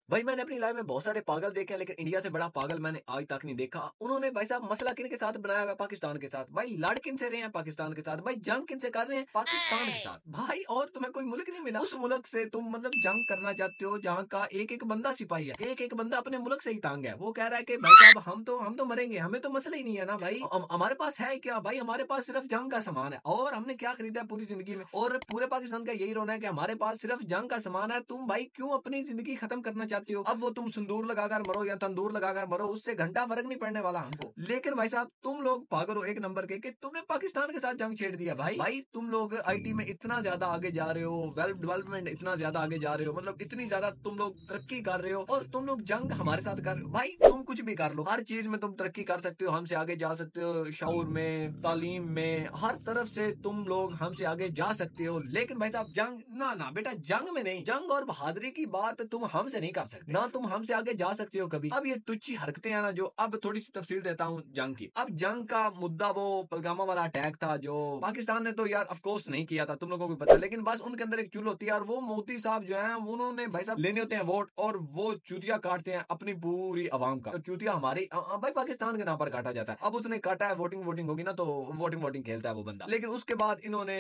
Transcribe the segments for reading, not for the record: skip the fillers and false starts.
भाई मैंने अपनी लाइफ में बहुत सारे पागल देखे हैं, लेकिन इंडिया से बड़ा पागल मैंने आज तक नहीं देखा। उन्होंने भाई साहब मसला किन के साथ बनाया हुआ है? पाकिस्तान के साथ। भाई लड़ किन से रहे हैं? पाकिस्तान के साथ। भाई जंग किन से कर रहे हैं? पाकिस्तान के साथ। भाई और तुम्हें कोई मुल्क नहीं मिला उस मुल्क से तुम मतलब जंग करना चाहते हो जहाँ का एक एक बंदा सिपाही है, एक एक बंदा अपने मुल्क से ही तांग है। वो कह रहा है कि भाई साहब हम तो मरेंगे, हमें तो मसला ही नहीं है ना भाई। हमारे पास है क्या भाई? हमारे पास सिर्फ जंग का सामान है और हमने क्या खरीदा है पूरी जिंदगी में? और पूरे पाकिस्तान का यही रोना है कि हमारे पास सिर्फ जंग का सामान है। तुम भाई क्यों अपनी जिंदगी खत्म करना चाहते हो? अब वो तुम सिंदूर लगाकर मरो या तंदूर लगाकर मरो, उससे घंटा फर्क नहीं पड़ने वाला हमको। लेकिन भाई साहब तुम लोग पागल हो एक नंबर के कि तुमने पाकिस्तान के साथ जंग छेड़ दिया। भाई तुम लोग आईटी में इतना ज्यादा आगे जा रहे हो, वेल्थ डेवलपमेंट इतना ज्यादा आगे जा रहे हो, मतलब इतनी ज्यादा तुम लोग तरक्की कर रहे हो, और तुम लोग जंग हमारे साथ कर रहे हो। भाई तुम कुछ भी कर लो, हर चीज में तुम तरक्की कर सकते हो, हमसे आगे जा सकते हो, शऊर में, तालीम में, हर तरफ से तुम लोग हमसे आगे जा सकते हो। लेकिन भाई साहब जंग ना ना बेटा, जंग में नहीं। जंग और बहादुरी की बात तुम हमसे नहीं कर सकते, ना तुम हमसे आगे जा सकते हो कभी। अब ये तुच्छी हरकतें हैं ना, जो अब थोड़ी सी तफसील देता हूँ जंग की। अब जंग का मुद्दा वो पलगामा वाला अटैक था, जो पाकिस्तान ने तो यार ऑफकोर्स नहीं किया था, तुम लोगों को भी पता, लेकिन बस उनके अंदर एक चुल होती है, और वो मोदी साहब जो है उन्होंने भाई साहब लेने होते हैं वोट, और वो चूतिया काटते हैं अपनी पूरी आवाम का। तो चूतिया हमारी भाई पाकिस्तान के नाम पर काटा जाता है। अब उसने काटा है, वोटिंग वोटिंग होगी ना तो वोटिंग वोटिंग खेलता है वो बंदा। लेकिन उसके बाद इन्होंने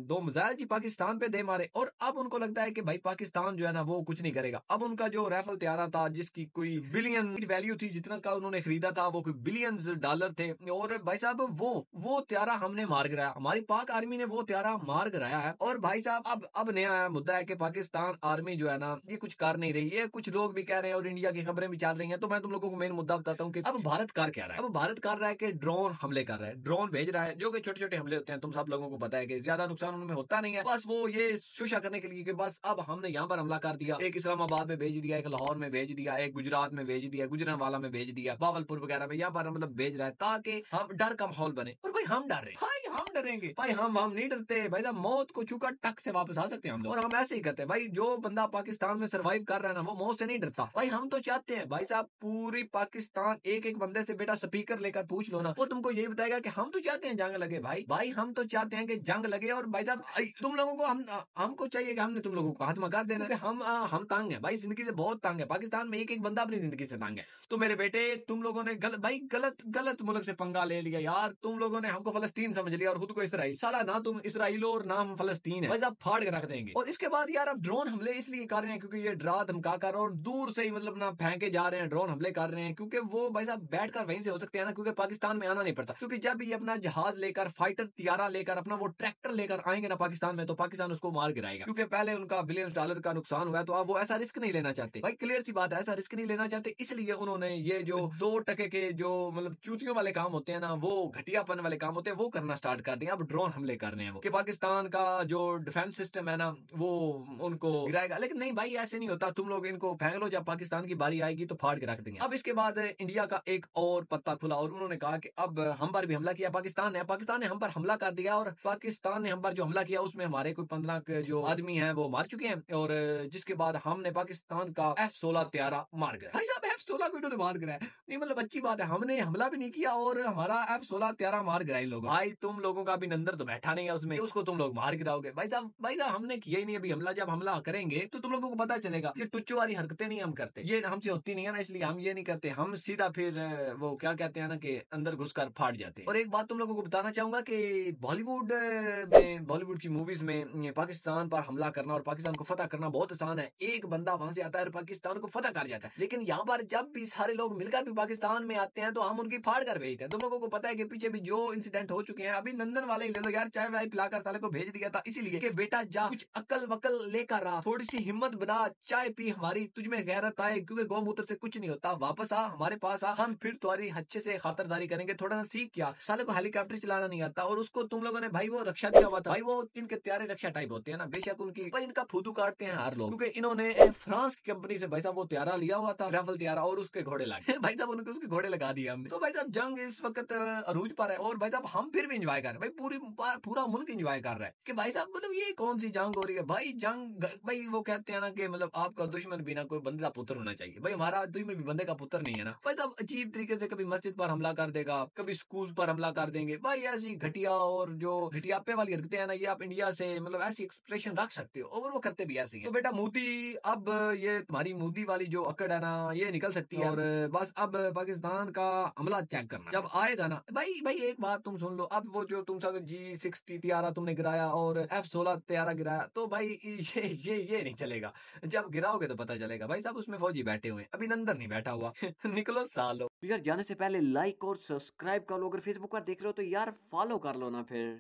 दो मिसाइल जी पाकिस्तान पे दे मारे, और अब उनको लगता है कि भाई पाकिस्तान जो है ना वो कुछ नहीं करेगा। अब उनका जो राइफल तैयार था, जिसकी कोई बिलियन वैल्यू थी, जितना का उन्होंने खरीदा था वो कोई बिलियंस डॉलर थे, और भाई साहब वो त्यारा हमने मार गिराया, हमारी पाक आर्मी ने वो त्यारा मार गिराया है। और भाई साहब अब नया मुद्दा है कि पाकिस्तान आर्मी जो है ना ये कुछ कर नहीं रही है। कुछ लोग भी कह रहे हैं और इंडिया की खबरें भी चल रही हैं। तो मैं तुम लोगों को मेन मुद्दा बताता हूँ कि अब भारत कर क्या रहा है। अब भारत कर रहा है कि ड्रोन हमले कर रहा है, ड्रोन भेज रहा है, जो कि छोटे छोटे हमले होते हैं। तुम सब लोगों को पता है कि ज्यादा नुकसान उनमें होता नहीं है, बस वो ये शुशा करने के लिए कि बस अब हमने यहाँ पर हमला कर दिया। एक इस्लामाबाद में भेज दिया, एक लाहौर में भेज दिया, एक गुजरात में भेज दिया, गुजरांवाला में भेज दिया, बावलपुर वगैरह में, यहाँ पर मतलब भेज रहा है ताकि हम डर का माहौल बने। और भाई हम डर रहे, भाई हम डरेंगे? भाई हम नहीं डरते भाई साहब, मौत को छूकर टक से वापस आ सकते हैं हम लोग, और हम ऐसे ही करते हैं। भाई जो बंदा पाकिस्तान में सर्वाइव कर रहा है ना वो मौत से नहीं डरता। भाई हम तो चाहते हैं भाई साहब पूरी पाकिस्तान एक एक बंदे से बेटा स्पीकर लेकर पूछ लो ना, वो तुमको यही बताएगा कि हम तो चाहते हैं जंग लगे। भाई हम तो चाहते हैं कि जंग लगे, और भाई साहब तुम लोगों को हमको चाहिए कि हमने तुम लोगों को खत्म कर देना, क्योंकि हम तंग है भाई, जिंदगी से बहुत तंग है। पाकिस्तान में एक एक बंदा अपनी जिंदगी से तंग है। तो मेरे बेटे तुम लोगों ने गलत मुल्क से पंगा ले लिया यार। तुम लोगों ने हमको फलस्तीन समझ लिया और खुद को इसराइल। साला ना तुम इसराइल और ना हम फलस्तीन है। भाई साहब फाड़ के रख देंगे। और इसके बाद यार अब ड्रोन हमले इसलिए कर रहे हैं क्योंकि ये डरा धमका कर और दूर से ही मतलब ना फेंके जा रहे हैं, ड्रोन हमले कर रहे हैं, क्योंकि वो भाई साहब बैठ कर वहीं से हो सकते हैं ना, क्योंकि पाकिस्तान में आना नहीं पड़ता। क्योंकि जब ये अपना जहाज लेकर, फाइटर तियारा लेकर, अपना वो ट्रैक्टर लेकर आएंगे ना पाकिस्तान में, तो पाकिस्तान उसको मार गिराएगा, क्योंकि पहले उनका बिलियन डॉलर का नुकसान हुआ है। तो अब वो ऐसा रिस्क नहीं लेना चाहते। भाई क्लियर सी बात है, ऐसा रिस्क नहीं लेना चाहते, इसलिए उन्होंने ये जो 2 टके के जो मतलब चूतियों वाले काम होते हैं ना, वो घटियापन वाले काम होते हैं, वो करना स्टार्ट कर दिए। अब ड्रोन हमले कर रहे हैं वो, कि पाकिस्तान का जो डिफेंस सिस्टम है ना वो उनको गिराएगा। लेकिन नहीं भाई ऐसे नहीं होता, तुम लोग इनको फेंक लो, जब पाकिस्तान की बारी आएगी तो फाड़ के रख देंगे। अब इसके बाद इंडिया का एक और पत्ता खुला, और उन्होंने कहा कि अब हम पर भी हमला किया पाकिस्तान ने हम पर हमला कर दिया, और पाकिस्तान ने हम पर जो हमला किया उसमें हमारे कोई 15 जो आदमी हैं वो मार चुके हैं, और जिसके बाद हमने पाकिस्तान का F-16 त्यारा मार गया। भाई साहब F-16 को इन्होंने मार गिराया, नहीं मतलब अच्छी बात है, हमने हमला भी नहीं किया और हमारा F-16 त्यारा मार गिराए लोग। भाई तुम लोगों का अभिनंदन तो बैठा नहीं है उसमें, उसको तुम लोग मार गिराओगे। भाई साहब हमने किया ही नहीं अभी हमला। जब हमला करेंगे तो तुम लोगों को पता चलेगा ये टुच्चो वाली हरकतें नहीं हम करते, ये हमसे होती नहीं है ना, इसलिए हम ये नहीं करते। हम सीधा फिर वो क्या कहते हैं ना कि अंदर घुसकर फाड़ जाते हैं। और एक बात तुम लोगों को बताना चाहूंगा कि बॉलीवुड की मूवीज में ये पाकिस्तान पर हमला करना और पाकिस्तान को फतह करना बहुत आसान है। एक बंदा वहां से आता है और पाकिस्तान को फतह कर जाता है। लेकिन यहाँ पर जब भी सारे लोग मिलकर भी पाकिस्तान में आते हैं तो हम उनकी फाड़ कर भेजते हैं। तुम लोगों को पता है कि पीछे भी जो इंसिडेंट हो चुके हैं, अभी नंदन वाले ही ले लो यार, चाय वाय पिलाकर साले को भेज दिया था, इसीलिए कि बेटा जा कुछ अकल वकल लेकर आ, थोड़ी सी हिम्मत बना, चाय पी, हमारी तुझमें गैरत आए, क्योंकि गौमूत्र से कुछ नहीं होता। वापस आ, हमारे पास आ, हम फिर तुम्हारी अच्छे से खातरदारी करेंगे। थोड़ा सा सीख क्या, साले को हेलीकॉप्टर चलाना नहीं आता, और उसको तुम लोगों ने भाई वो रक्षा दिया हुआ था। भाई वो इनके त्यारे रक्षा टाइप होते हैं ना, बेशक उनकी भाई इनका फूदू काटते हैं हर लोग, क्योंकि इन्होंने फ्रांस की कंपनी से भाई साहब वो त्यारा लिया हुआ था, राफेल त्यारा, और उसके घोड़े लगे भाई साहब उनके उसके घोड़े लगा दिए हमने। तो भाई साहब जंग इस वक्त अरूज पर है, और भाई साहब हम फिर भी इंजॉय कर रहे हैं भाई, पूरा मुल्क एंजॉय कर रहा है कि भाई साहब मतलब ये कौन सी जंग हो रही है भाई। जंग भाई वो कहते हैं ना कि मतलब आपका दुश्मन भी ना कोई बंदे का पुत्र होना चाहिए भाई, हमारा दुश्मन भी बंदे का पुत्र नहीं है ना भाई साहब। अजीब तरीके से कभी मस्जिद पर हमला कर देगा, कभी स्कूल पर हमला कर देंगे भाई। ऐसी घटिया और जो घटियापे वाली हरकतें हैं ना, ये आप इंडिया से मतलब ऐसी एक्सप्रेशन रख सकते हो और वो करते भी ऐसे ही हैं। तो बेटा मोदी, अब ये तुम्हारी मोदी वाली जो अकड़ है ना ये निकल सकती है, और बस अब पाकिस्तान का हमला चेक करना जब आएगा ना भाई। भाई एक बात तुम सुन लो, अब वो जो तुम सब G60 तैयारा तुमने गिराया और F16 तैयारा गिराया, तो भाई ये नहीं चलेगा। जब गिराओगे तो पता चलेगा भाई साहब, उसमें फौजी बैठे हुए हैं, अभिनंदन नहीं बैठा हुआ। निकलो सालो। तो यार जाने से पहले लाइक और सब्सक्राइब कर लो, अगर फेसबुक पर देख रहे हो तो यार फॉलो कर लो ना फिर।